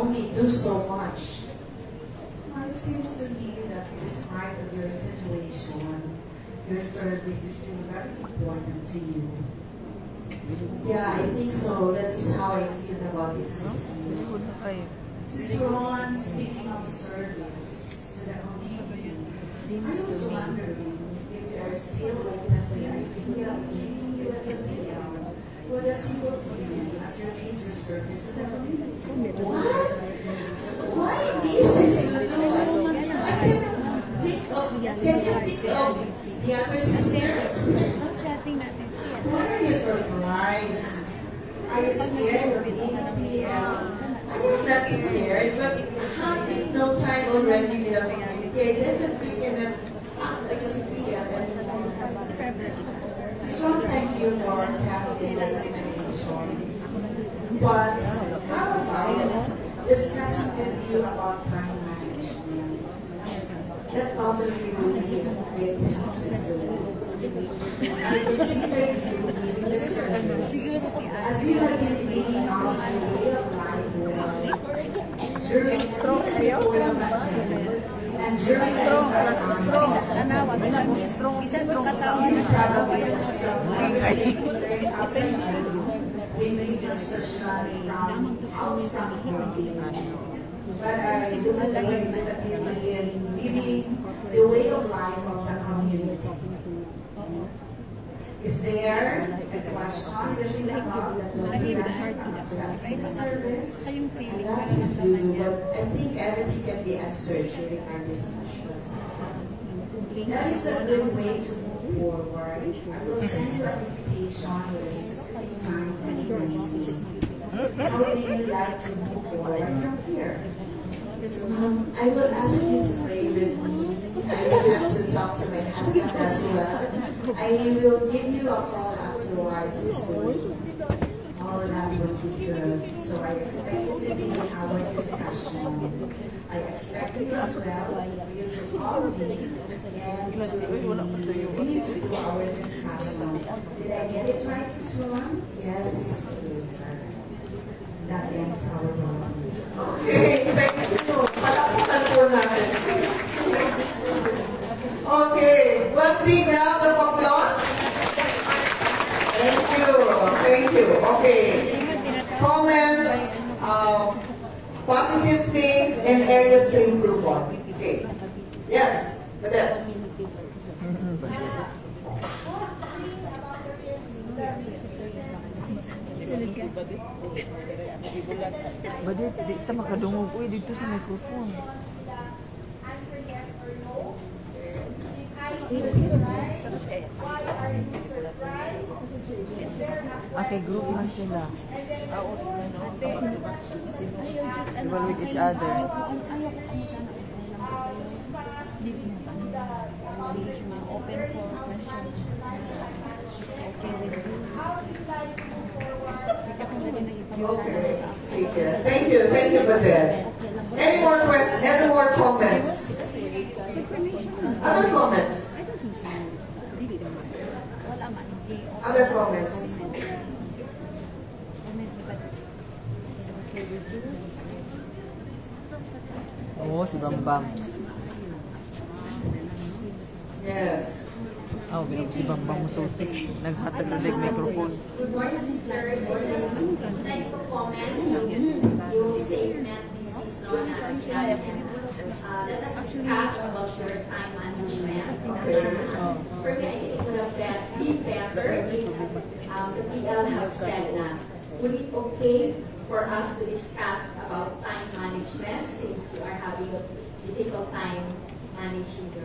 only do so much. It seems to me that despite of your situation, your service is still very important to you. Yeah, I think so. That is how I feel about it, Sister. Sister Ron, speaking of service to the community, I was wondering if you are still open to the idea of making you as a PM for the single women as your major service to the community. What? Why this is I cannot think of, can you think of the other sisters? Why are you surprised? Are you scared of being a PM? I am not scared, but having no time already with a community, I definitely cannot act as a PM anymore. So thank you for tackling the situation. But how about discussing with you about time management? That probably will be a great help, Sister. I consider you in the service as you have been living out your way of life during the whole of and during the entire time. You probably just learn outside when you just shut it down out from your being. But I do believe that you have been living the way of life of the community. Is there a question that you have that will be accepting the service? And that's his view, but I think everything can be answered during our discussion. That is a good way to move forward. I will send you an invitation with a specific time and place. How do you like to move forward from here? I will ask you to pray with me. I will have to talk to my husband as well. I will give you a call afterwards. Oh, that would be good. So I expect you to be in our discussion. I expect you as well for you to call me and to be to do our discussion. Did I get it right, Sister Ron? Yes, it's good. That ends our program. Okay, thank you. Palaputan po natin. Okay, one big round of applause. Thank you. Thank you. Okay. Comments, positive things, and areas to improve on. Okay. Yes, Madam. Badit, di kita makadungog ko dito sa microphone. Answer yes or no. I surprised. Why are you surprised? Is there a Okay, group lang sila. and then Evaluate each other. open for questions. How do you like to move forward? Okay. Thank you. Thank you, Madam. Any more questions? Any more comments? Other comments? Other comments? Oo, si Bambang. Yes. Oh, binag si Bambang musuti. Naghatag na like microphone. Good morning, sisters. I just like to comment yung statement ni Sis Lona at Sharon. Let us discuss about your time management. For me, I think it would have been better if the PL have said na, would it okay for us to discuss about time management since you are having a difficult time managing your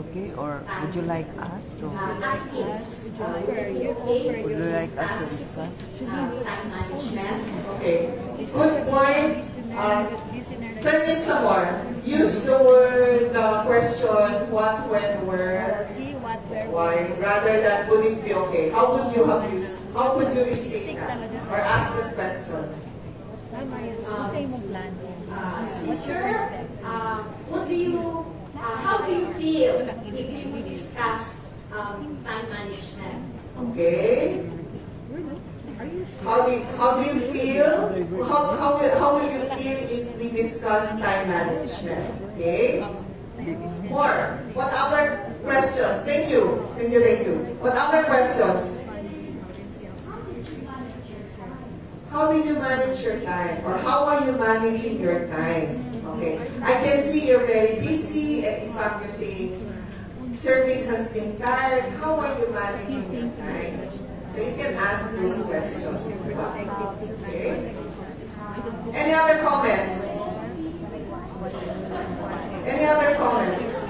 Okay, or would you like us to? asking, would it be okay Would you like us to discuss? time management? Okay. Good point. Turn it somewhere. Use the word question, what, when, where, why, rather than would it be okay. How would you have used? How would you restate that or ask that question? Sister, what do you? How do you feel if you discuss time management? Okay. How do you feel? How will you feel if we discuss time management. Okay? More. What other questions? Thank you. Thank you, thank you. What other questions? How did you manage your time? Or how are you managing your time? Okay. I can see you're very busy, and in fact, you're saying service has been tired. How are you managing your time? So you can ask these questions. Okay. Any other comments? Any other comments?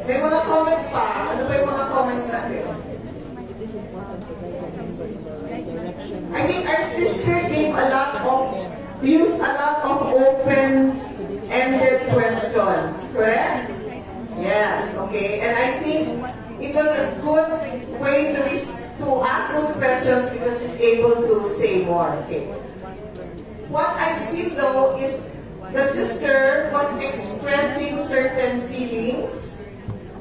May mga comments pa? Ano ba yung mga comments natin? I think our sister gave used a lot of open-ended questions, correct? Yes, okay. And I think it was a good way to ask those questions because she's able to say more, okay? What I've seen though is the sister was expressing certain feelings,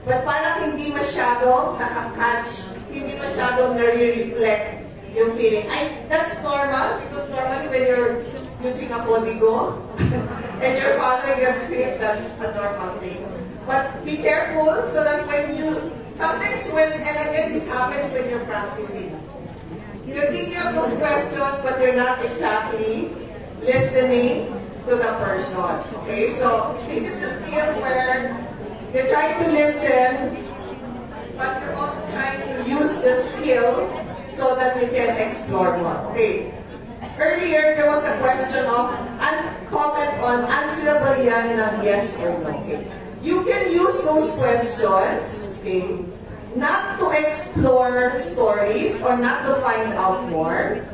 but parang hindi masyadong nakakatch, hindi masyadong nare-reflect yung feeling. That's normal because normally when you're using a código and you're following a script, that's a normal thing. But be careful so that sometimes and again this happens when you're practicing. You're thinking of those questions but you're not exactly listening to the person. Okay, so this is a skill where you're trying to listen but you're also trying to use the skill so that you can explore more. Okay. Earlier, there was a question of comment on answerable yan ng yes or no. Okay. You can use those questions, okay, not to explore stories or not to find out more,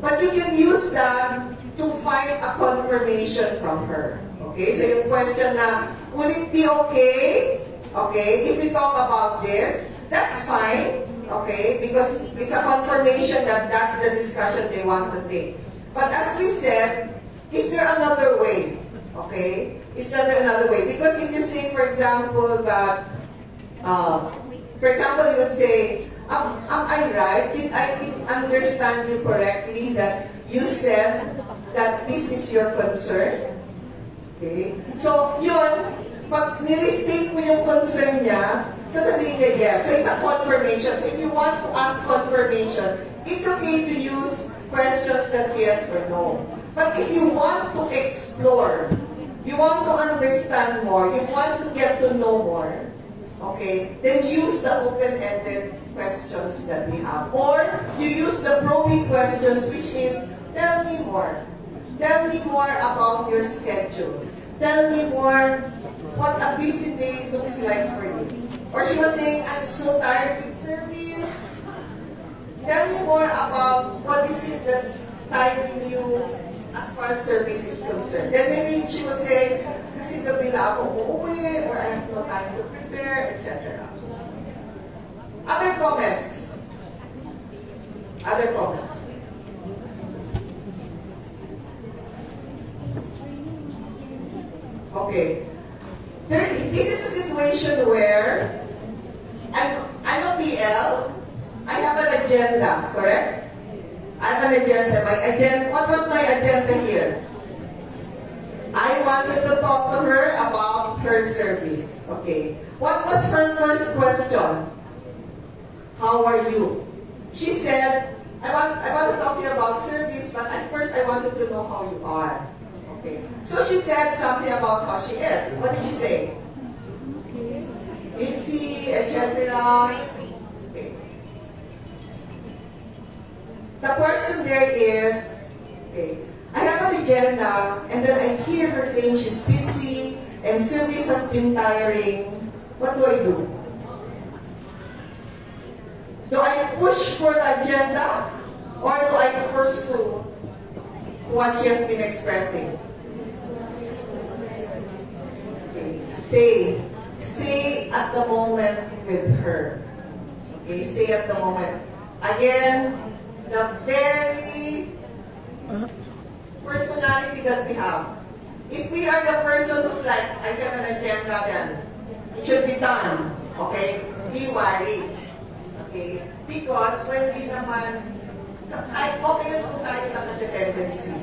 but you can use them to find a confirmation from her. Okay, so yung question na, would it be okay, if we talk about this? That's fine, okay, because it's a confirmation that that's the discussion they want to take. But as we said, is there another way? Okay, is there another way? Because if you say, for example, that, you would say, am I right? Did I understand you correctly that you said that this is your concern? Okay, so yun, pag nirestate mo yung concern niya, sasabihin niya yes. So it's a confirmation. So if you want to ask confirmation, it's okay to use questions that's yes or no. But if you want to explore, you want to understand more, you want to get to know more, okay, then use the open-ended questions that we have. Or you use the probing questions, which is, tell me more. Tell me more about your schedule. Tell me more what a busy day looks like for you. Or she was saying, I'm so tired with service. Tell me more about what is it that's tiring you as far as service is concerned. Then maybe she would say, kasi gabi na ako uuwi, or I have no time to prepare, etc. Other comments? Other comments? Okay. This is a situation where I'm a PL. I have an agenda, correct? I have an agenda. What was my agenda here? I wanted to talk to her about her service. Okay. What was her first question? How are you? She said, I want to talk to you about service, but at first I wanted to know how you are. Okay. So she said something about how she is. What did she say? Busy, etc. Okay. The question there is, okay, I have an agenda, and then I hear her saying she's busy, and service has been tiring. What do I do? Do I push for the agenda, or do I pursue what she has been expressing? Okay. Stay at the moment with her. Okay, stay at the moment. Again, the very personality that we have. If we are the person who's like, I set an agenda, then it should be done. Okay? Be worried. Okay? Because when we naman, okay yun kung tayo lang tendency.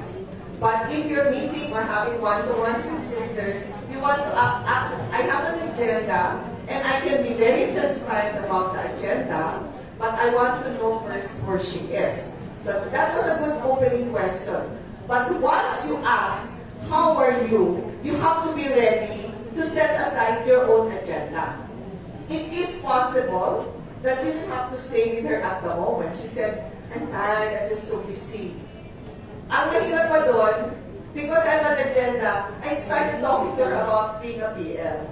But if you're meeting or having one-to-ones with sisters, you want to I have an agenda, and I can be very transparent about the agenda, but I want to know first where she is. So that was a good opening question. But once you ask, how are you? You have to be ready to set aside your own agenda. It is possible that you have to stay with her at the moment. She said, I'm tired, I'm just so busy. Ang nahirap pa doon, because I have an agenda, I started talking to her about being a PL.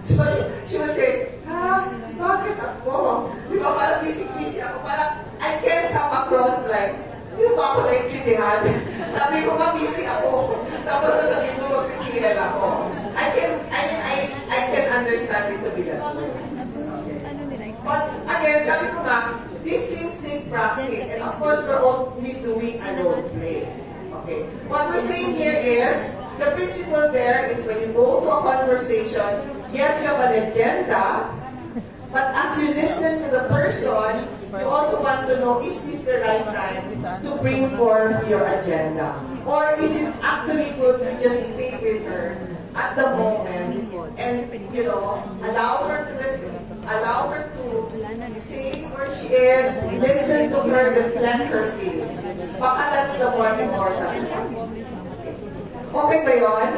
So she would say, bakit ako? Di ba, parang busy-busy ako. Parang I can't come across like, di ba ako naintindihan? Sabi ko nga, busy ako. Tapos sasabihin ko, magpipihal ako. I can understand it to be that way. Okay. But again, sabi ko nga, these things need practice. And of course, we're only doing a role play. Okay. What we're saying here is, the principle there is when you go to a conversation, yes, you have an agenda, but as you listen to the person, you also want to know, is this the right time to bring forth your agenda? Or is it actually good to just stay with her at the moment and, allow her to say where she is, listen to her, reflect her feelings. Baka that's the more important one. Okay ba yun?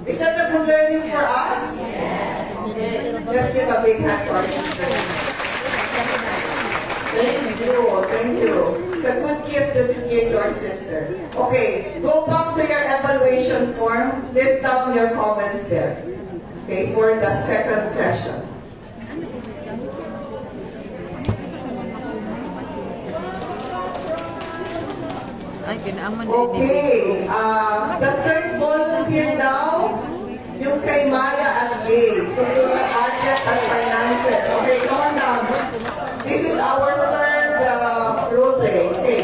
Is that a good learning for us? Okay. Let's give a big hand to our sister. Thank you. It's a good gift that you gave to our sister. Okay, go back to your evaluation form. List down your comments there. Okay, for the second session. Ay, kinaaman Okay, the third volunteer now, yung kay Maya at Gay, tungkol sa budget at finances. Okay, come on down. This is our third role play. Okay.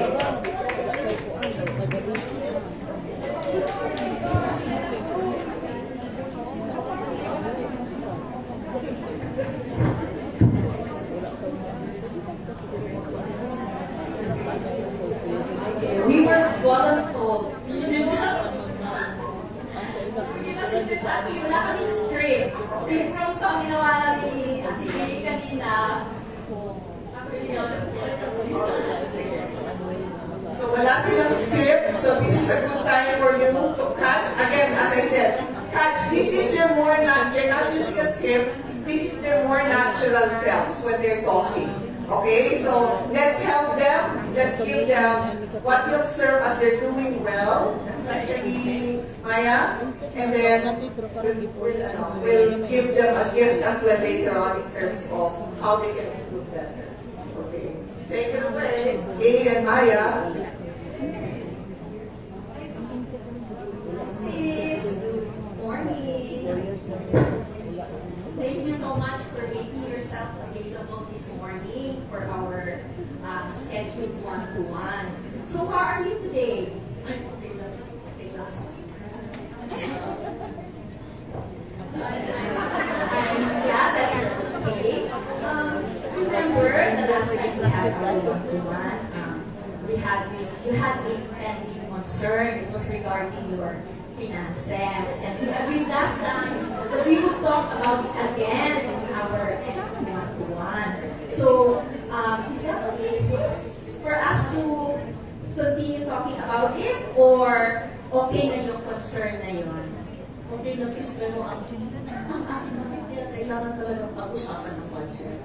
We were voluntold. Kasi sa atin, wala kami script. From ang ginawa namin ni Ate Gay kanina. So wala silang script, so this is a good time for you to catch. Again, as I said, catch, this is their more they're not using a script, this is their more natural selves when they're talking. Okay, so let's help them, let's give them what you observe as they're doing well, especially Maya, and then we'll give them a gift as well later on in terms of how they can improve better. Okay, take it away, Kay and Maya. Sis, good morning. Thank you so much for making yourself available this morning for our scheduled one-to-one. So how are you today? Okay, glasses. I'm glad that you're okay. Remember the last time we had our one-to-one, you had a pending concern. It was regarding your finances. And we agreed last time that we would talk about it again in our next one-to-one. So, is that okay, sis? For us to continue talking about it? Or okay na yung concern na yun? Okay lang sis, pero ang aking kaya kailangan talaga pag-usapan ng budget.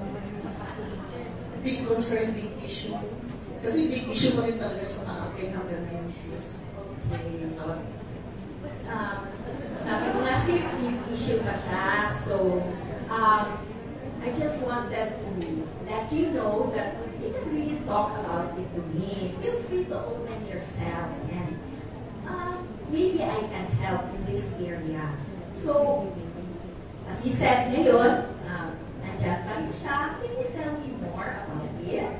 Big concern, big issue. Kasi big issue pa rin talaga siya sa akin hanggang ngayon sis. Sabi ko nga sis, big issue pa siya. So, I just wanted to let you know that you can really talk about it to me. Feel free to open yourself and maybe I can help in this area. So, as you said ngayon, nandiyan pa rin siya. Can you tell me more about it?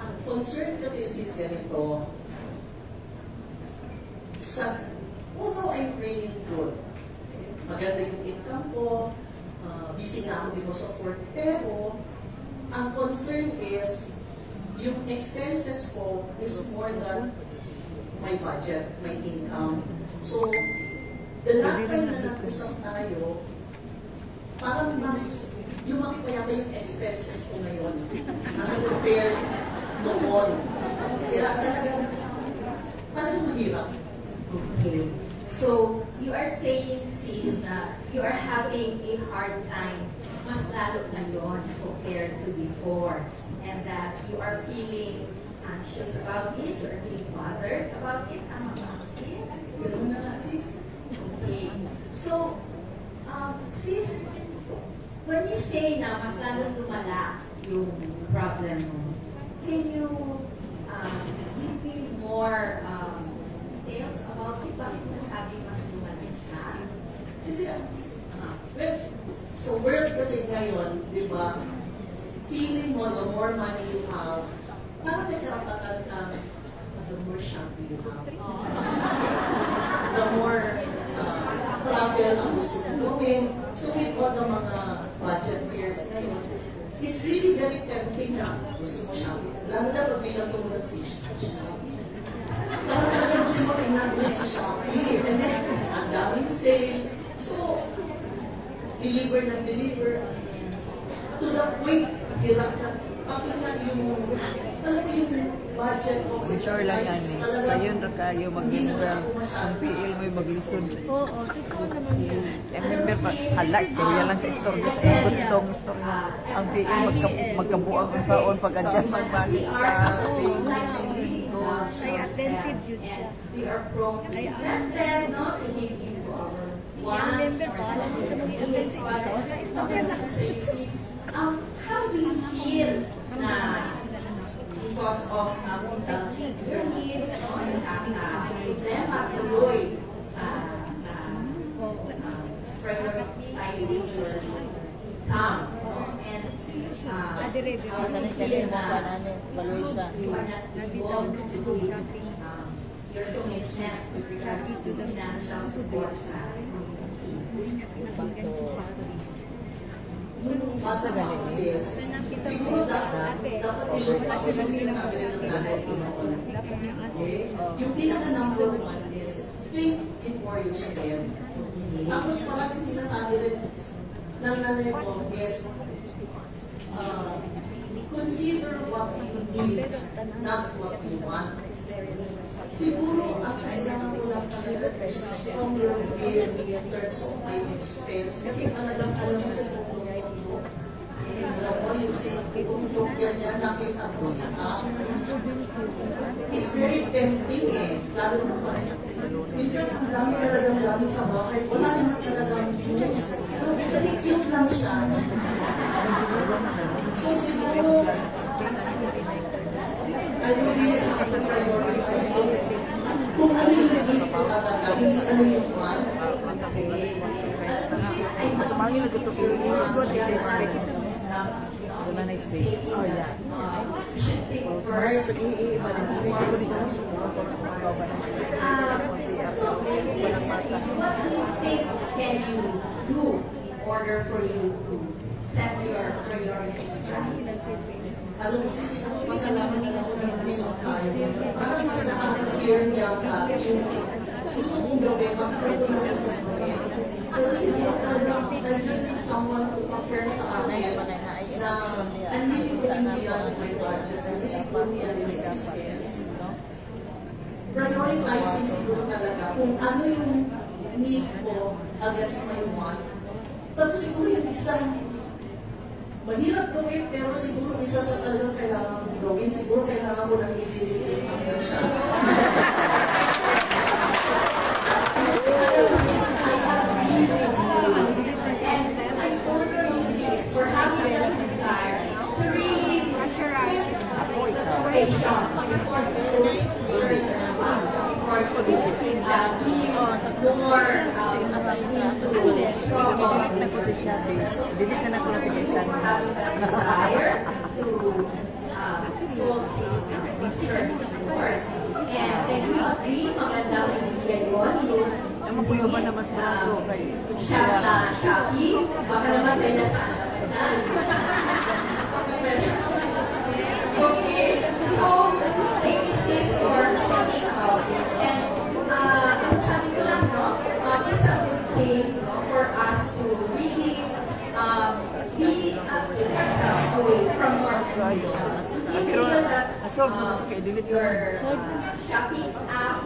Ang concern kasi sis ganito, although I'm bringing good, maganda yung income ko, busy nga ako because of work, pero ang concern is yung expenses ko is more than my budget, my income. So, the last time na nag-usap tayo, parang mas lumaki pa yata yung expenses ko ngayon as compared noon. Kaya talagang parang mahirap. Okay. So, you are saying, sis, na you are having a hard time, mas lalo ngayon compared to before, and that you are feeling anxious about it, you are feeling bothered about it, sis? Ganun na nga, sis. Okay. So, sis, when you say na mas lalong lumala yung problem mo, can you give me more details about it? Bakit mo sabi mas lumala siya? Kasi, well, so world kasi ngayon, di ba, feeling mo, the more money you have, parang may karapatan kang the more shopping you have. The more travel ang gusto mong gawin. So with all the mga budget fears ngayon, it's really very tempting na gusto mo shopping. Lalo na pag bilang ko mo nag-shopping. Parang talaga gusto mo pinag-ulit sa Shopee. And then, ang daming sale. So, deliver na deliver. To the point, hirap na, pati nga yung, alam mo yung budget of Sure lang yan eh. talaga, Sa yun na kayo hindi na mag-member. ako masyado Ang PL mo yung maglisod. Oo, totoo naman yan. Ang member pa, hala, istorya lang sa istorya. Sa gustong istorya. Ang PL magkabuang kung saon pag-adjust magbalik sa Kaya attentive yun siya. We are prone to them, no? To give into our Yung wants member or pa, alam mo siya maging needs. How do you feel na because of indulging your needs, no? You have problema tuloy sa prioritizing your income, no? And how do you feel na you are not involved to your commitment with regards to financial support sa Masa ganun sis. Siguro dapat ilumpa ko yung sinasabi rin ng nanay ko noon. Okay? Yung pinaka number one is think before you spend. Tapos parating sinasabi rin ng nanay ko is consider what you need, not what you want. Siguro ang kailangan ko lang talaga is stronger will in terms of my expense. Kasi talagang alam mo sa tungkol ko, alam mo yung sa tungkol ganyan, nakita ko sa app. It's very tempting eh. Lalo na pa. Minsan ang dami talagang gamit sa bahay. Wala naman talagang use. Pero kasi cute lang siya. So siguro, I will be able to prioritize kung ano yung need ko talaga, hindi ano yung want. Mas umangin na ito. Good district. Wala na space. Oh, yeah. you should think first. What do you think can you do in order for you to set your priorities right? Alam mo, siguro pasalamat na ako ng gusto tayo. Parang mas nakaka-fear niya ka yung gusto kong gawin, bakit ko gusto kong gawin. Pero siguro talagang I just need someone to offer sa akin na I'm really going beyond my budget, I'm really going beyond my expense. Prioritizing siguro talaga kung ano yung need ko against my want. Tapos siguro yung isang mahirap gawin, pero siguro isa sa talagang kailangan kong gawin. Siguro kailangan ko nang i-delete hanggang siya. And I order you sis for having that desire to really make sure before you lose your before you be more into trouble. Dili ka na ko na si Kaysan. Desire to solve this concern, of course. And can you agree, maganda ko sa yun, Naman po yung ba na mas bago kay shop na Shopee, baka naman may nasana ka dyan. Okay. So, thank you sis for talking about it. And ang sabi ko lang, no, it's a good thing no, for us to really be keep ourselves away from more situations. If you feel that your shopping app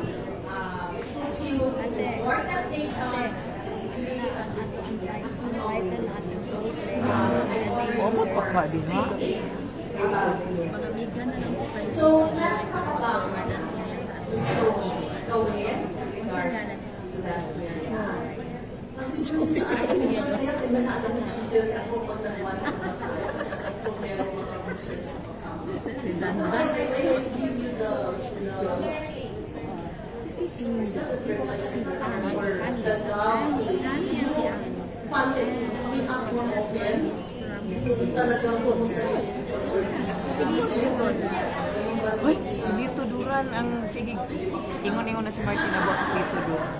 puts you in more temptations, it's really a good thing that you know. So, Umot pa ka din, ha? So, meron ka ba gusto gawin regards to that Kasi sa akin, minsan kaya kailangan ng sundari ako pag nagmano na tayo kasi kung merong mga concerns na pagkama. I give you the is that the term like or the love follow me up more often talagang kumusta Uy, dito duran ang sige. Ingon-ingon na si Martin about dito duran.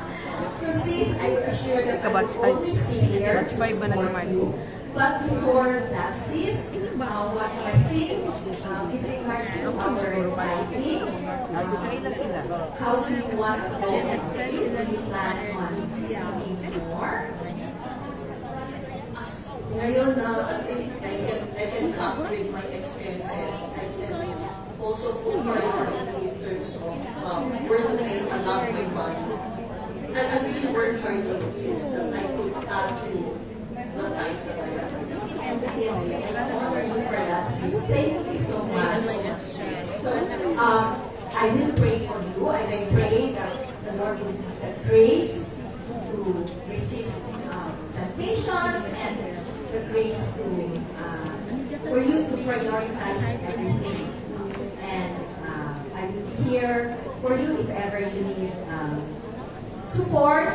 So sis, I would assure that I Kabatch- will always be here Batch 5 ba na si for Martin? you. But before that, sis, what I think, with regards to our writing, Kasi kaila sila. how do you want to go and do you plan on receiving more? Ngayon, I think I can cut with my expenses. I can also put priority in terms of where do I allot my money. I really work hard to insist that I could add to the life that I have. Yes, I honor you for that, sis. Thank you so much. So, I will pray for you. I will pray that the Lord will give the grace to resist temptations and the grace to for you to prioritize everything. And I will be here for you if ever you need support.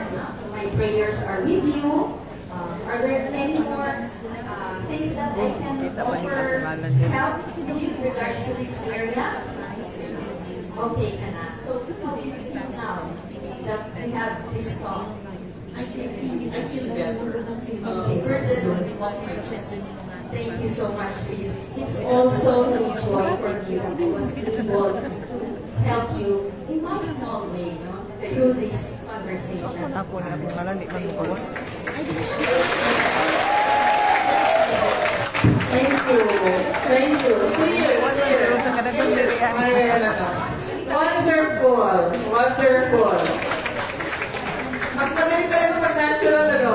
My prayers are with you. Are there any more things that I can offer help you with regards to this area? Okay, Kana. So, how do you feel now that we have this talk? I feel better. Further than what I just. Thank you so much, sis. It's also a joy for me that I was able to help you in my small way, no, through this conversation. Ako na ako malandi man mo kawas. Thank you. Thank you. See you. Pero sa kadagang dirian. Wonderful. Wonderful. Mas magaling talaga pag natural, ano?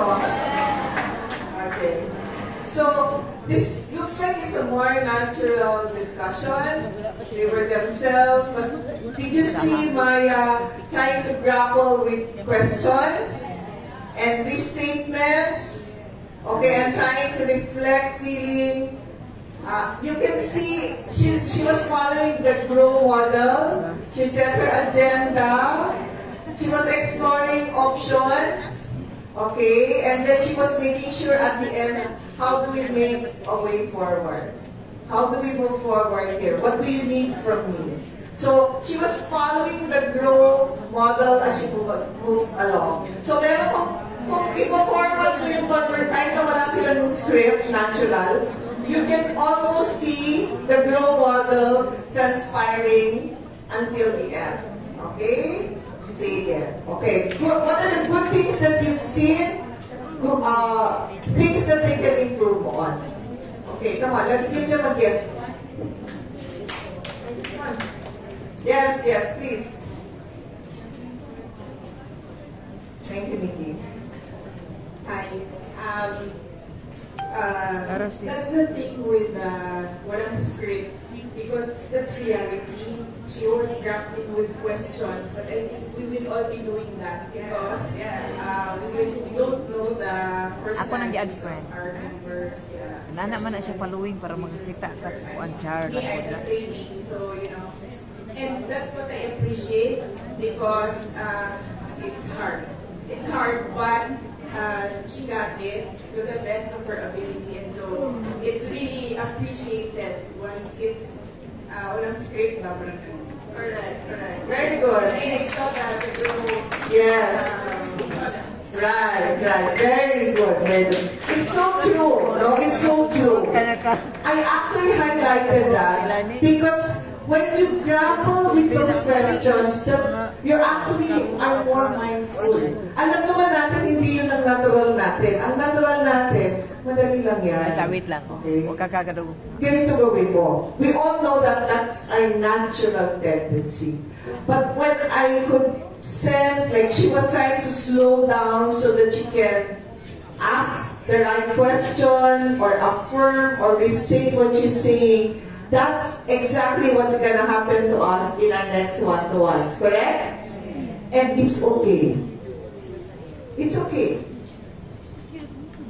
Okay. So, this looks like it's a more natural discussion. They were themselves, but did you see Maya trying to grapple with questions and restatements? Okay, and trying to reflect, feeling. You can see she was following the GROW model. She set her agenda. She was exploring options. Okay, and then she was making sure at the end, how do we make a way forward? How do we move forward here? What do you need from me? So, she was following the GROW model as she moved along. So, meron kung i-format mo yung one word, kahit na wala sila ng script, natural, you can almost see the GROW model transpiring until the end. Okay? See it. Okay. What are the good things that you've seen? Things that they can improve on. Okay, come on, let's give them a gift. Yes, yes, please. Thank you, Nikki. Hi. Para That's the thing with walang script because that's reality. She was grappling with questions, but I think we will all be doing that because we don't know the Ako nang gi-add personalities friend. of our members. Yeah. Nana man na siya following para makakita ka sa kuan char Me, lang I'm pud. a training, so and that's what I appreciate because it's hard. It's hard, but she got it to the best of her ability, and so it's really appreciated once it's walang script ba? Correct. Very good. I thought that it will, Yes. Right. Very good. Very good. It's so true. No, it's so true. Kana ka. I actually highlighted that because when you grapple with those questions, that you're actually are more mindful. Alam naman natin, hindi yun ang natural natin. Ang natural natin, madali lang yan. Wait lang. Okay? Huwag kakagado. Ganito gawin mo. We all know that that's our natural tendency. But when I could sense, like she was trying to slow down so that she can ask the right question or affirm or restate what she's saying, that's exactly what's gonna happen to us in our next one-to-ones, correct? And it's okay. It's okay.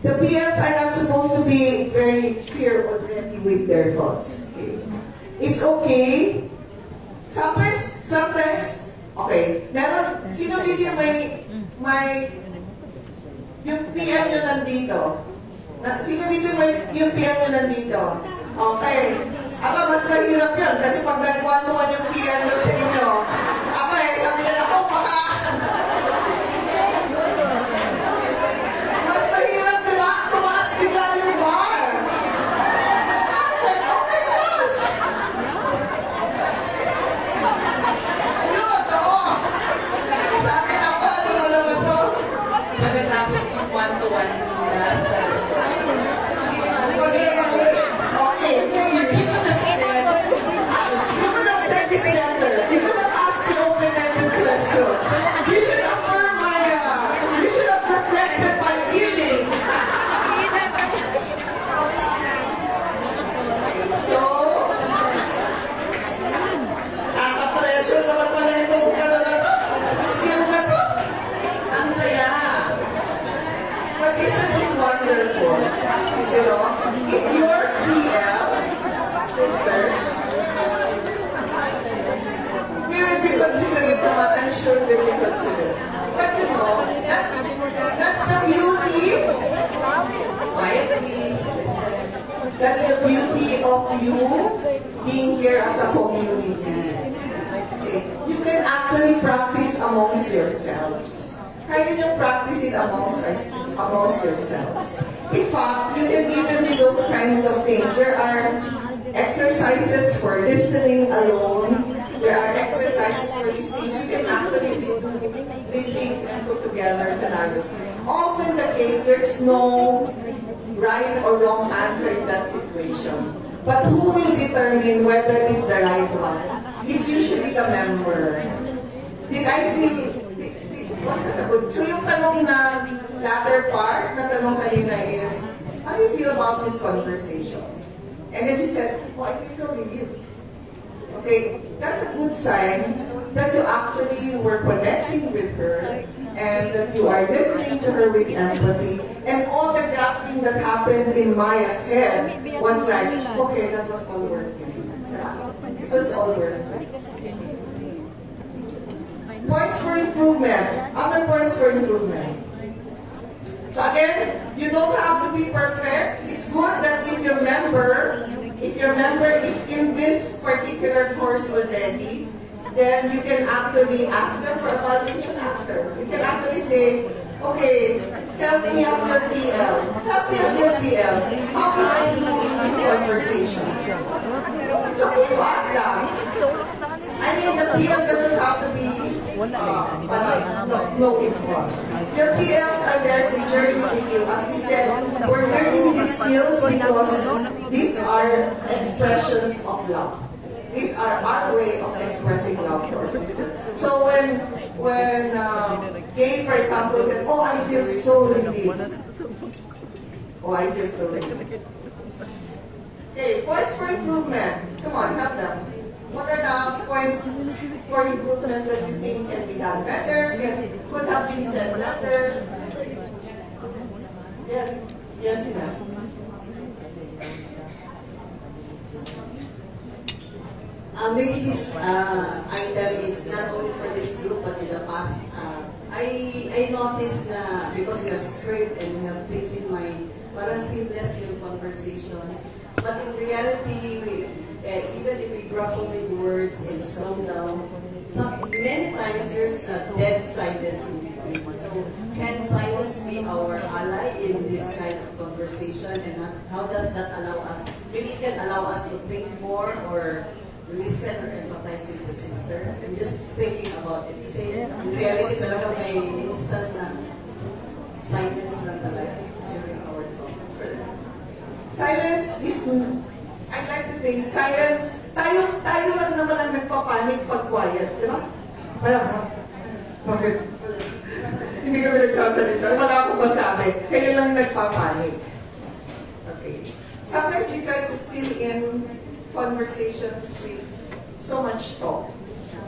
The PLs are not supposed to be very clear already with their thoughts. Okay? It's okay. Sometimes, okay, meron, sino dito yung yung PM nyo nandito? Sino dito yung PM nyo nandito? Okay. Aba, mas mahirap yun kasi pag nag-one-to-one yung PM nyo sa inyo, aba sabi nila, baka mas mahirap, diba? Tumaas bigla yung bar. I was like, oh my gosh! Ayun, oo. Sabi na pa, ano mo naman to? Pagkatapos ng one-to-one nila. Okay. You could have said this letter. You could have asked the open-ended questions. You should affirm you should have reflected my feelings. So, nakaka-pressure naman pala itong skill na to. Ang saya. But isn't it wonderful? You know, if your PL, sisters, we will be considerate naman. I'm sure we'll be considerate. But you know, that's the beauty. Quiet, please. Listen. That's the beauty of you being here as a community. Okay. You can actually practice amongst yourselves. Kaya nyo practice it amongst yourselves. In fact, you can even do those kinds of things. There are exercises for listening alone. There are exercises for these things. You can actually do these things and put together scenarios. Often the case, there's no right or wrong answer in that situation. But who will determine whether it's the right one? It's usually the member. Did I feel... Was that good? So yung tanong na latter part, na tanong kanina is, how do you feel about this conversation? And then she said, oh, I feel so relieved. Okay, that's a good sign that you actually were connecting with her and that you are listening to her with empathy. And all the grappling that happened in Maya's head was like, okay, that was all working. Yeah? It was all working. Points for improvement. Other points for improvement. So again, you don't have to be perfect. It's good that if your member is in this particular course already, then you can actually ask them for evaluation after. You can actually say, okay, help me as your PL. Help me as your PL. How can I do in this conversation? It's okay to ask them. I mean, the PL doesn't have to be no input. Your PLs are there to journey with you. As we said, we're learning these skills because these are expressions of love. These are our way of expressing love to our sisters. So when Kay, for example, said, oh, I feel so relieved. Oh, I feel so relieved. Okay, points for improvement. Come on, have them. What are the points for improvement that you think can be done better, could have been said better? Yes, yes, ma'am. Maybe this item is not only for this group but in the past. I noticed na because we have script and we have things in mind, parang seamless yung conversation. But in reality, even if we grapple with words and slow down, many times there's a dead silence in between. So can silence be our ally in this kind of conversation? And how does that allow us? Maybe it can allow us to think more or listen or empathize with the sister. I'm just thinking about it. Kasi in reality talaga may instance na silence lang talaga during our talk. Silence is, I like to think, silence, tayo lang naman ang nagpapanik pag quiet, di ba? Wala ka. Bakit? Hindi kami nagsasalita. Wala akong masabi. Kayo lang nagpapanik. Okay. Sometimes we try to fill in conversations with so much talk.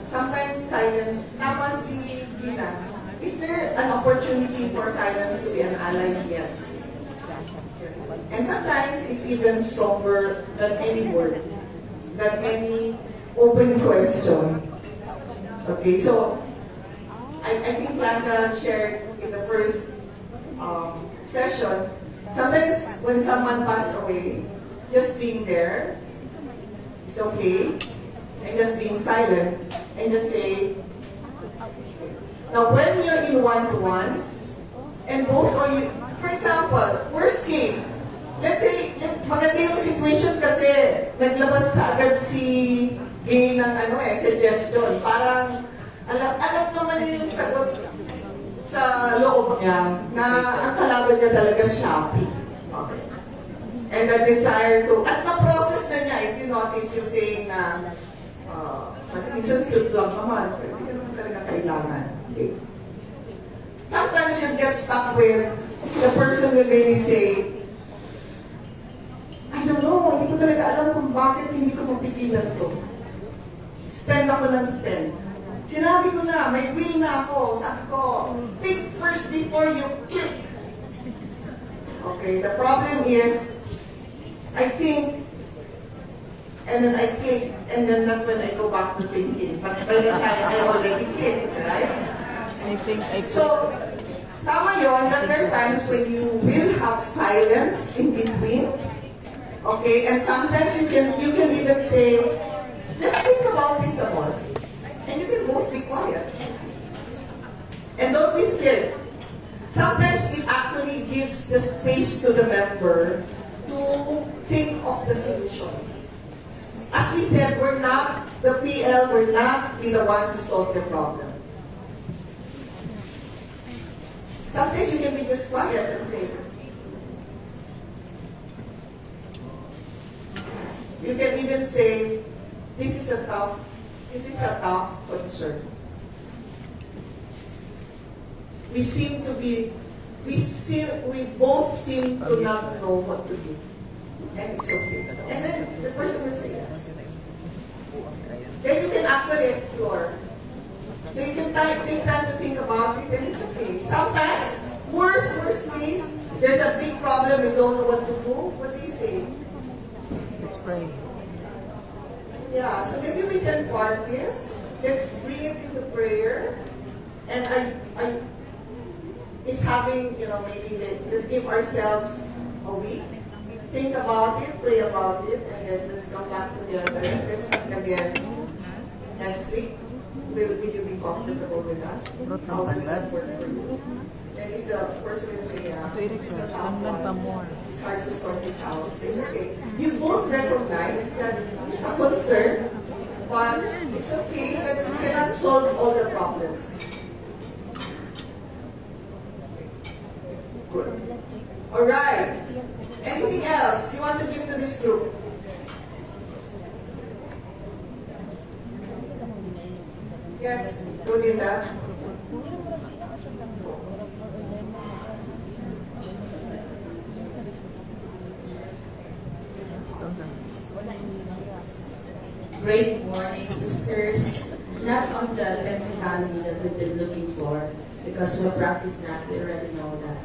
Sometimes silence. Tama si Gina. Is there an opportunity for silence to be an ally? Yes. And sometimes it's even stronger than any word, than any open question. Okay, so I think Landa shared in the first session, sometimes when someone passed away, just being there is okay, and just being silent, and just say, now when you're in one-to-ones, and both of you, for example, worst case, let's say, maganda yung situation kasi naglabas ka agad si Gay ng suggestion. Parang, alam naman niya yung sagot sa loob niya na ang kalaban niya talaga Shopee. Okay. And the desire to, at na-process na niya, if you notice yung saying na, kasi minsan cute lang naman, pero hindi naman talaga kailangan. Okay. Sometimes you get stuck with the person will really say, I don't know, hindi ko talaga alam kung bakit hindi ko mapigilan to. Spend ako ng spend. Sinabi ko na, may will na ako. Sabi ko, think first before you click. Okay, the problem is, I think, and then I click, and then that's when I go back to thinking. But by the time I already clicked, right? I think So, tama yun, that there are times when you will have silence in between. Okay, and sometimes you can even say, let's think about this some more. And you can both be quiet. And don't be scared. Sometimes it actually gives the space to the member to think of the solution. As we said, we're not the PL, we're not be the one to solve the problem. Sometimes you can be just quiet and say, you can even say, this is a tough concern. We both seem to not know what to do. And it's okay. And then the person will say yes. Then you can actually explore. So you can take time to think about it, and it's okay. Sometimes, worst case, there's a big problem, you don't know what to do. What do you say? let's pray. Yeah, so maybe we can part this. Let's bring it into prayer. And I is having, maybe let's give ourselves a week. Think about it, pray about it, and then let's come back together. Let's meet again next week. Will you be comfortable with that? How does that work for you? And if the person will say, yeah, it's a tough one, it's hard to sort it out, so it's okay. You both recognize that it's a concern, but it's okay that you cannot solve all the problems. Good. All right. Anything else you want to give to this group? Yes, Rodinda. Great morning, sisters. Not on the technicality that we've been looking for, because we practice that, we already know that.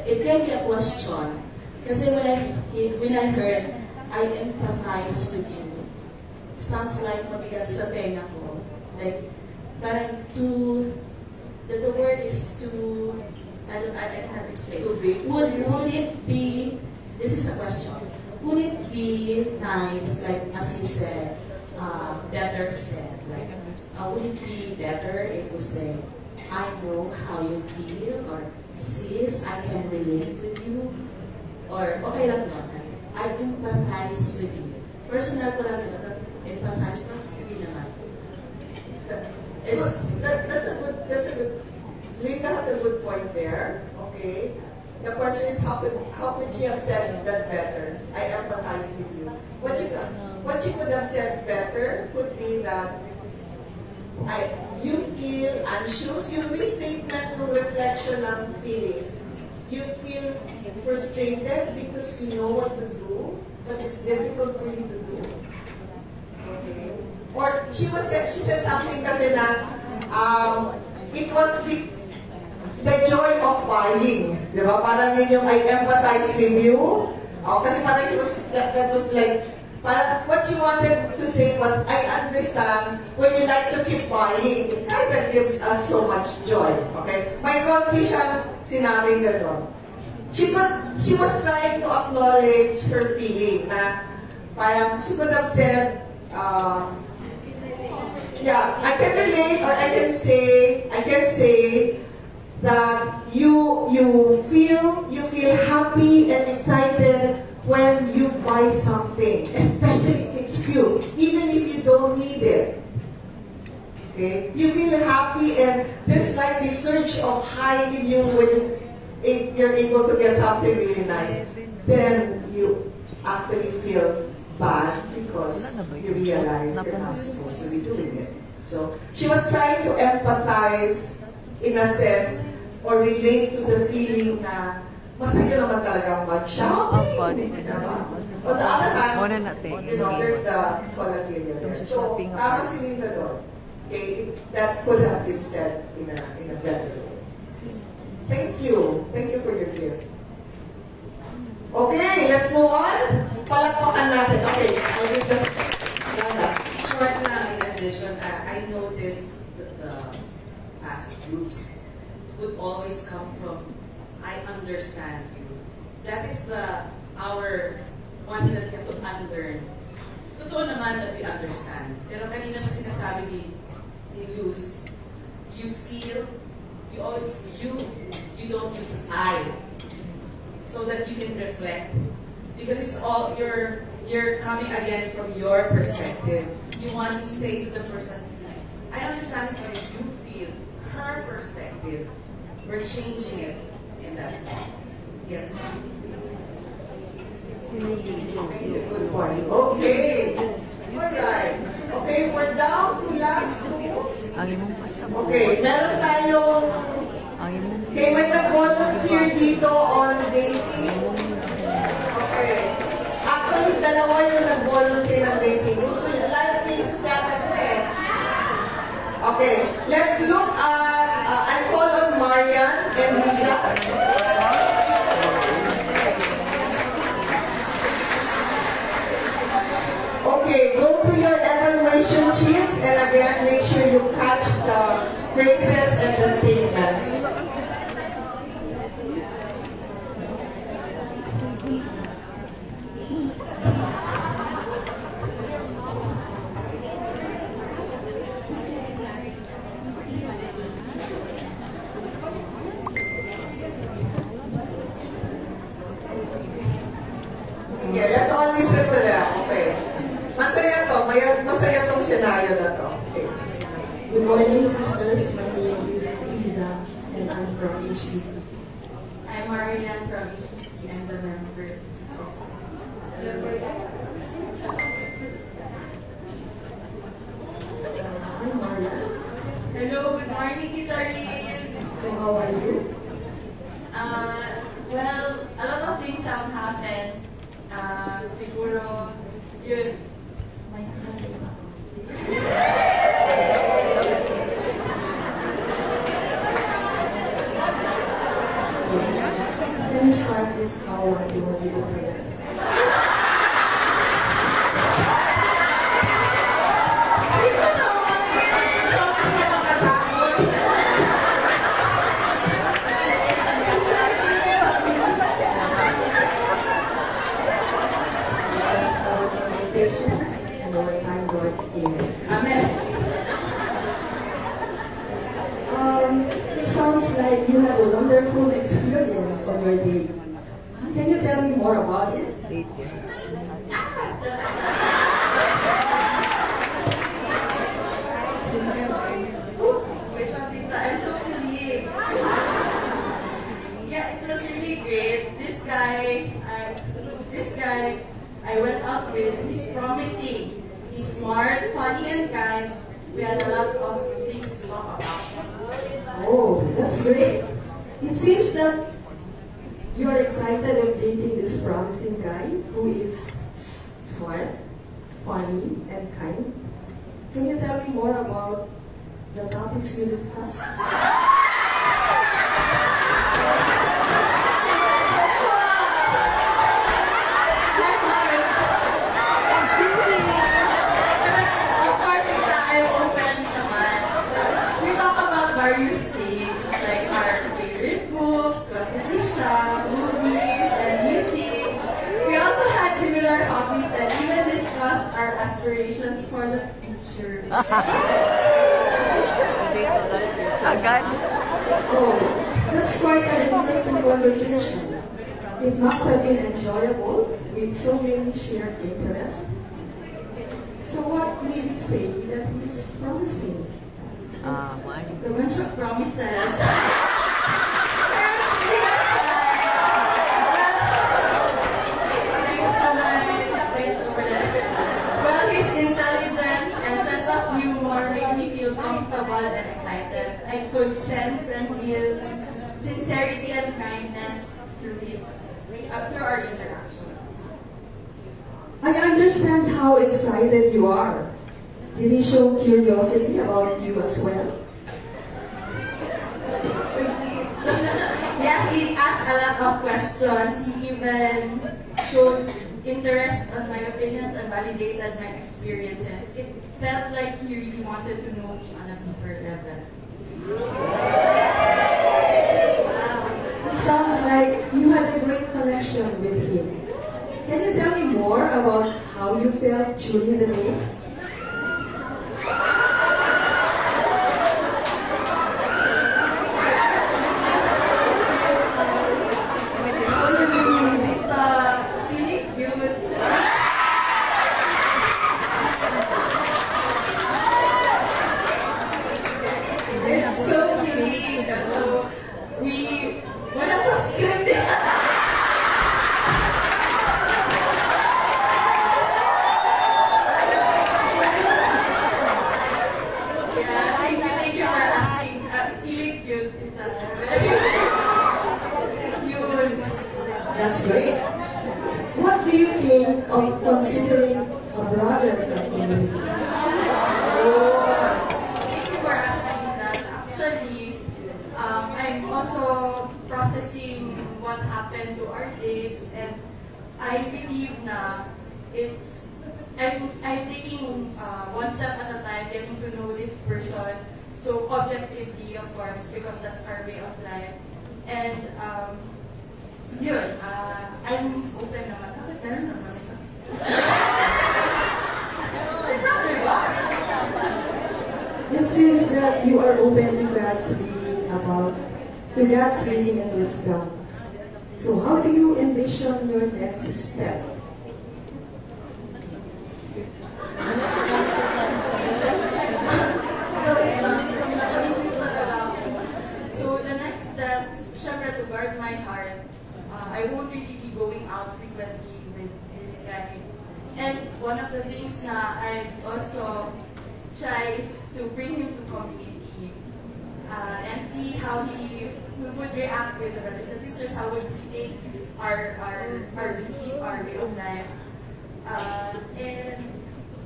It can be a question. Kasi when I heard, I empathize with you. Sounds like mabigat sa tenga ko. Like, parang the word is to, I can't explain. Would it be, this is a question, would it be nice, like as he said, better said, like, would it be better if we say, I know how you feel, or sis, I can relate with you, or okay lang yun, I empathize with you. personal ko lang empathize na, hindi naman. That's a good, Linda has a good point there, okay? The question is how could she have said that better? I empathize with you. What she could have said better could be that you feel anxious, yung statement ng reflection ng feelings. You feel frustrated because you know what to do, but it's difficult for you to do. Okay? Or she said something kasi na it was the joy of buying. Di ba? Parang yun yung I empathize with you. Kasi parang that was like, parang what she wanted to say was, I understand when you like to keep buying. It kind of gives us so much joy. Okay? May konti siyang sinabing gano'n. She was trying to acknowledge her feeling na parang she could have said, yeah, I can relate or I can say that you feel happy and excited when you buy something, especially if it's cute, even if you don't need it. Okay? You feel happy and there's like this surge of high in you when you're able to get something really nice. Then you actually feel bad because you realize you're not supposed to be doing it. So she was trying to empathize in a sense or relate to the feeling na masaya naman talagang mag-shopping. On the other hand, there's the collateral there. So, tama si Linda doon. Okay, that could have been said in a better way. Thank you. Thank you for your gift. Okay, let's move on. Palakpakan natin. Okay, Short na in addition, I noticed the past groups would always come from I understand you. That is our one thing that we have to unlearn. Totoo naman that we understand. Pero kanina pa sinasabi ni Luz, you don't use I so that you can reflect. Because it's all, you're coming again from your perspective. You want to say to the person, I understand it's how you feel, her perspective. We're changing it in that sense. Yes. Good point. Okay. Alright. Okay, we're down to last two. Okay, meron tayong may nag-volunteer dito on dating. Okay. Actually, dalawa yung nag-volunteer ng dating. Gusto nyo, live cases yata ito eh. Okay, let's look at, I'll call on Marian and Lisa. Okay, go to your evaluation sheets and again, make sure you catch the phrases and the statements. Okay, let's all listen to them. Okay. Masaya tong scenario na to. Okay. Good morning, sisters. My name is Lisa, and I'm from HDC. I'm Marian from HCC. I'm the member of sisters. Hi, Maria. Hello, good morning, Guitarist. So, how are you? Well, a lot of things have happened. Siguro, yun. Let me start this how I do with the prayer. It sounds like you had a wonderful experience on your date. Can you tell me more about it? smart, funny, and kind. We had a lot of things to talk about. Oh, that's great. It seems that you are excited of dating this promising guy who is smart, funny, and kind. Can you tell me more about the topics you discussed? Of course, I'm open naman. We talk about various things like our favorite books, competition, movies, and music. We also had similar hobbies and even discussed our aspirations for the future. Agad. Oh, that's quite an interesting conversation. It must have been enjoyable with so many shared interests. So what made you say that he's promising? Why? The bunch of promises. Thanks to my place over there. Well, his intelligence and sense of humor made me feel comfortable and excited. I could sense and feel sincerity and kindness through our interaction. I understand how excited you are. Did he show curiosity about you as well? Yeah, he asked a lot of questions. He even showed interest on my opinions and validated my experiences. It felt like he really wanted to know me on a deeper level. Wow. It sounds like you had a great connection with him. Can you tell me more about how you felt during the day? It's so unique. So wala sa script. Yeah, thank you for asking. Really cute. Yun. That's great. What do you think of considering a brother from community? Thank you for asking that. Actually, I'm also processing what happened to our dates, and I believe na I'm taking one step at a time, getting to know this person. So objectively, of course, because that's our way of life. And I'm open naman. Bakit meron naman ito? It seems that you are open to God's leading and wisdom. So how do you envision your next step? So the next step, syempre to guard my heart. I won't really be going out frequently with this guy. And one of the things na I also try is to bring him to community and see how he would react with the brothers and sisters, how would he take our belief, our way of life. And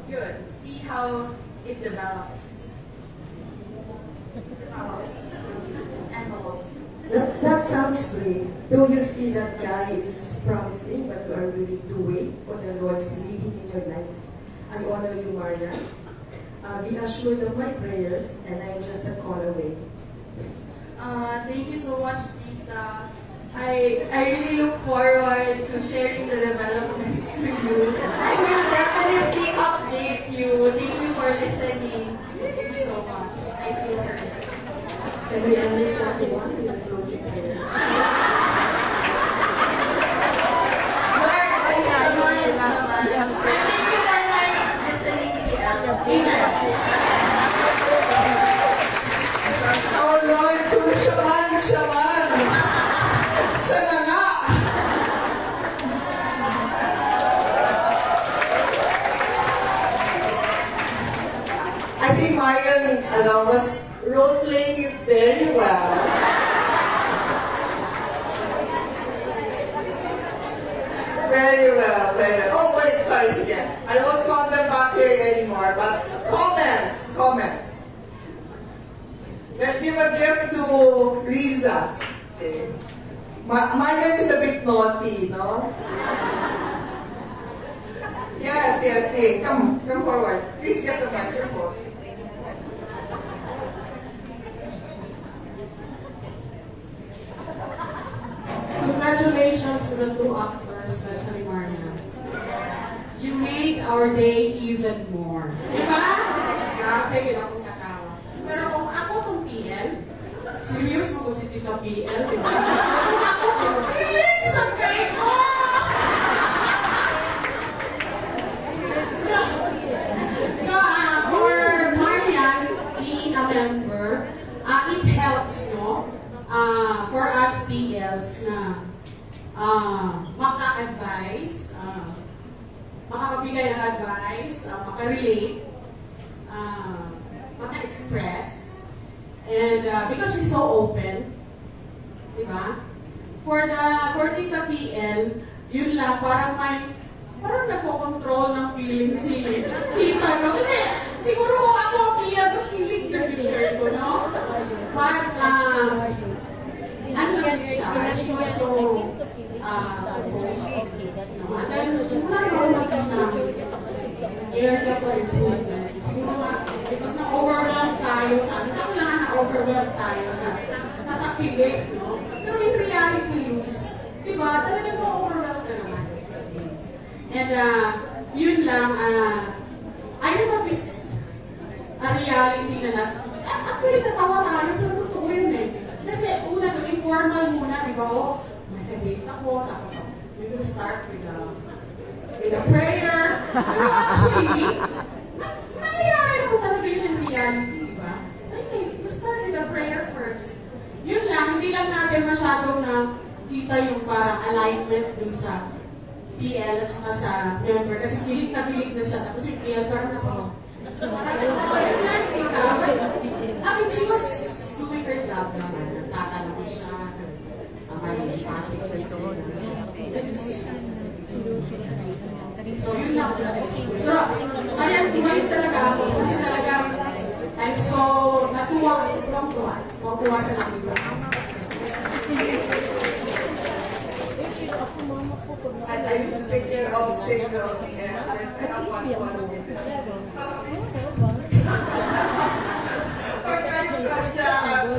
yun, see how it develops. And evolves. That sounds great. Though you see that guy is promising, but you are willing to wait for the Lord's leading in your life. I honor you, Maria. Be assured of my prayers, and I'm just a call away. Thank you so much, Tita. I really look forward to sharing the developments to you. I will definitely update you. Thank you for listening. Thank you so much. I feel heard. Can we end this 21 with a closing prayer? Lord, I shaman. Thank you for my listening, TL. Amen. Oh Lord, kung siya man. Sana nga. think Mayan was role-playing it very well. Very well, very well. Oh, wait, sorry, again. I won't call them back here anymore, but comments. Let's give a gift to Riza. Okay. Mayan is a bit naughty, no? Yes, hey, come forward. Please get the microphone. Congratulations to the two actors, especially Marna. You made our day even more. Diba? Grabe, yun akong katawa. Pero kung ako tong PL, serious mo kung si Tita PL, diba? Kung ako tong PL, isang kayo ko! For Marian, being a member, it helps, no? For us PLs na maka-advise, makakabigay ng advice, maka-relate, maka-express, and because she's so open, di ba? For Tita PL, yun lang, parang nagpo-control ng feeling si Tita, no? Kasi siguro kung ako ang PL, kilig na kilig ko, no? But, ano lang siya, she was so composed. And then, wala naman makita area for improvement. Siguro because na-overwhelmed tayo sa, ako lang na-overwhelmed tayo sa kilig, no? Pero in reality, Luz, diba, talagang ma-overwhelmed ka naman. And yun lang, I don't know if it's a reality na lang. Actually, natawa tayo, pero totoo yun eh. Kasi una, informal muna, di ba? Oh, may date ako, tapos we will start with a prayer. Pero actually, nangyayari na po talaga yun in reality, di ba? Okay, we'll start with a prayer first. Yun lang, hindi lang natin masyadong nakita yung parang alignment dun sa PL at saka sa member. Kasi kilig na siya. Tapos yung PL parang I mean, she was doing her job naman. Tatanong siya. May party face. So, yun lang. Pero, ayan, ibayin talaga ako. Kasi talaga, I'm so natuwa sa nakita. And I used to take care of singles and I have one pagka yung crush niya at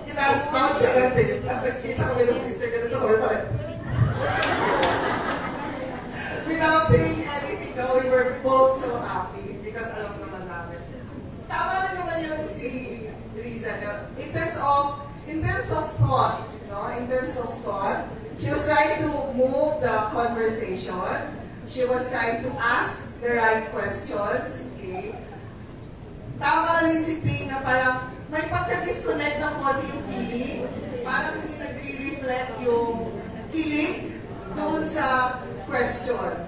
kinaspout siya natin, at nagkita kami ng sister ka na order. Without saying anything, no, we were both so happy because alam naman namin. Tama na naman yung si Riza. In terms of thought, no, in terms of thought, she was trying to move the conversation. She was trying to ask the right questions. Okay? Tama rin si Ping na parang may pagka-disconnect ng body yung feeling. Parang hindi nag-reflect yung kilig doon sa question.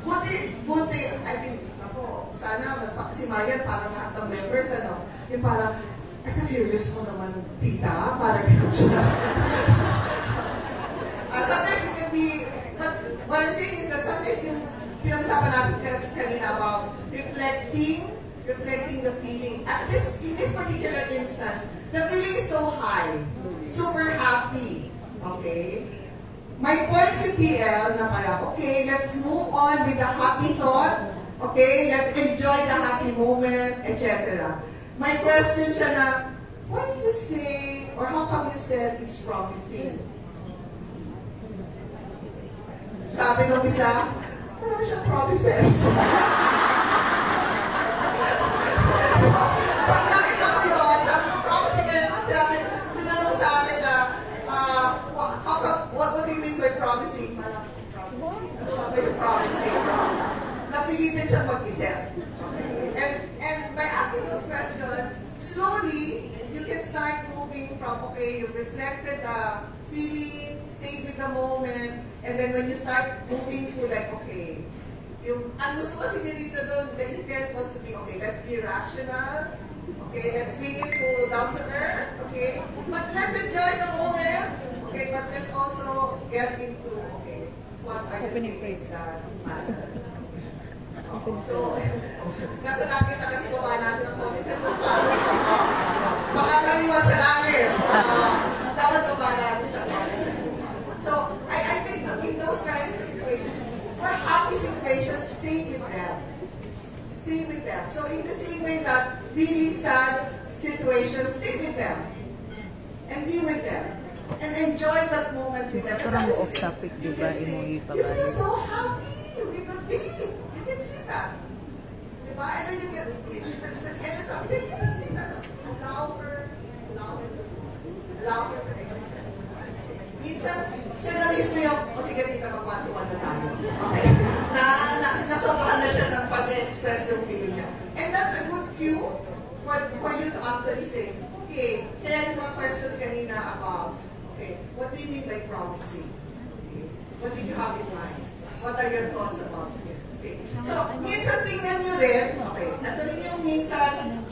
Buti, I mean, ako, sana si Marian parang lahat ng members, yung parang, ka-serious mo naman, tita, parang gano'n siya. Sometimes you can be, but what I'm saying is that sometimes yung pinag-usapan natin kanina about reflecting the feeling. In this particular instance, the feeling is so high, super happy. Okay? My point si PL na parang, okay, let's move on with the happy thought. Okay, let's enjoy the happy moment, etc. My question siya na, why did you say, or how come you said it's promising? Sabi nung isa, wala siyang promises. Pag nakita ko yun, sabi ko, promising, tinanong sa akin na, what do you mean by promising? Promising. Napilitin siyang mag-isip. And by asking those questions, slowly, you can start moving from, okay, you've reflected the feeling, stay with the moment, and then when you start moving to like, okay, ang gusto kasi ni Lisa doon, the intent was to be, okay, let's be rational, okay, let's bring it to down to earth, okay, but let's enjoy the moment, okay, but let's also get into, okay, what are the things that matter. So, nasa langit na kasi baba natin ang konti sa lupa. Baka kaliwan sa langit. Dapat baba natin sa konti sa lupa. So, I think in those kinds of situations, for happy situations, stay with them. Stay with them. So, in the same way that really sad situations, stay with them. And be with them. And enjoy that moment with them. Parang off topic, You diba? can see, Imuwi pa you ba? feel so happy with the team. You can see that. Diba? And then you get, and it's up, you can see that. Allow her to express. Minsan, siya na mismo yung, o sige, tita, mag-one-to-one na tayo. Okay? Nasobrahan na siya ng pag-express ng feeling niya. And that's a good cue for you to actually say, okay, kaya yung mga questions kanina about, okay, what do you mean by promising? Okay. What did you have in mind? What are your thoughts about it? Okay. So, minsan tingnan nyo rin, okay, natuloy nyo minsan,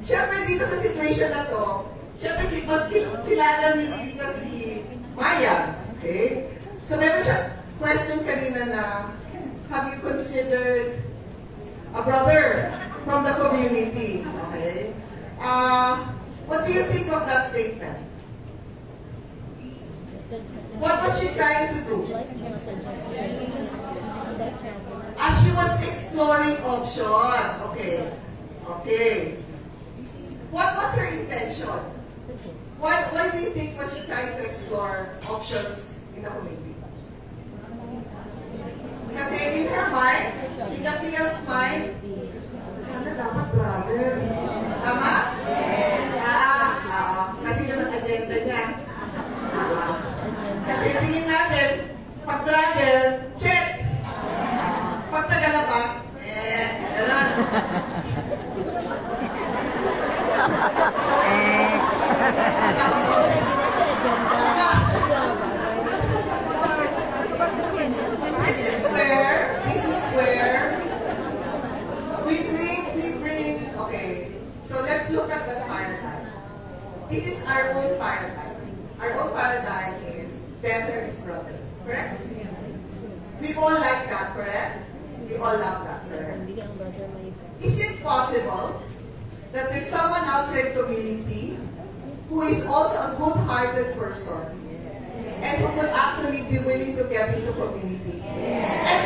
syempre dito sa situation na to, syempre mas kilala ni Lisa si Maya, okay? So, meron siya question kanina na, have you considered a brother from the community? Okay? What do you think of that statement? What was she trying to do? As she was exploring options. Okay. Okay. What was her intention? Why do you think was she trying to explore options in the community? Kasi in her mind, in the PL's mind, sana dapat brother. Tama? Kasi yun ang agenda niya. Kasi tingin natin, pag brother, check. Pag tagalabas, gano'n. This is where we bring, okay, so let's look at that paradigm. This is our own paradigm. Our own paradigm is better is brother, correct? We all like that, correct? We all love that, correct? Is it possible that there's someone outside community who is also a good-hearted person and who would actually be willing to get into community and